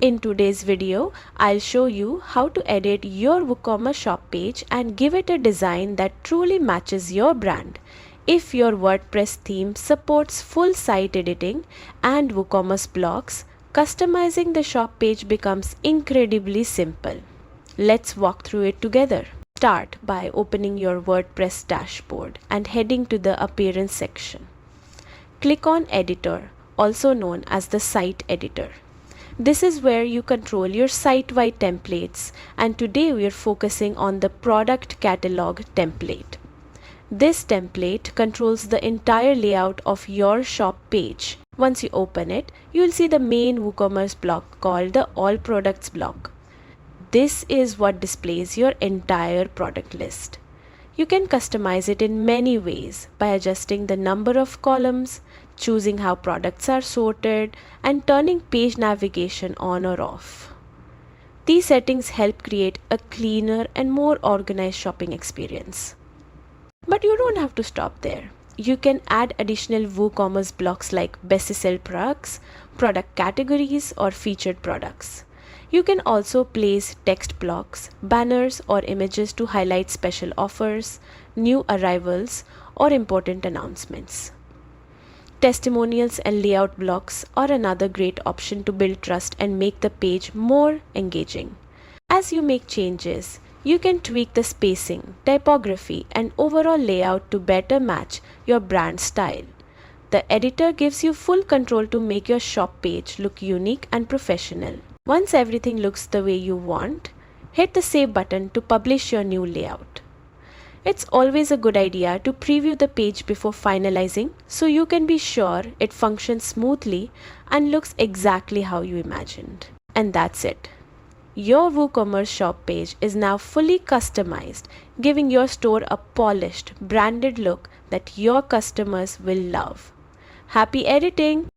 In today's video, I'll show you how to edit your WooCommerce shop page and give it a design that truly matches your brand. If your WordPress theme supports full site editing and WooCommerce blocks, customizing the shop page becomes incredibly simple. Let's walk through it together. Start by opening your WordPress dashboard and heading to the Appearance section. Click on Editor, also known as the Site Editor. This is where you control your site-wide templates, and today we are focusing on the product catalog template. This template controls the entire layout of your shop page. Once you open it, you will see the main WooCommerce block called the All Products block. This is what displays your entire product list. You can customize it in many ways by adjusting the number of columns, choosing how products are sorted, and turning page navigation on or off. These settings help create a cleaner and more organized shopping experience. But you don't have to stop there. You can add additional WooCommerce blocks like best-sell products, product categories, or featured products. You can also place text blocks, banners, or images to highlight special offers, new arrivals, or important announcements. Testimonials and layout blocks are another great option to build trust and make the page more engaging. As you make changes, you can tweak the spacing, typography, and overall layout to better match your brand style. The editor gives you full control to make your shop page look unique and professional. Once everything looks the way you want, hit the Save button to publish your new layout. It's always a good idea to preview the page before finalizing so you can be sure it functions smoothly and looks exactly how you imagined. And that's it. Your WooCommerce shop page is now fully customized, giving your store a polished, branded look that your customers will love. Happy editing!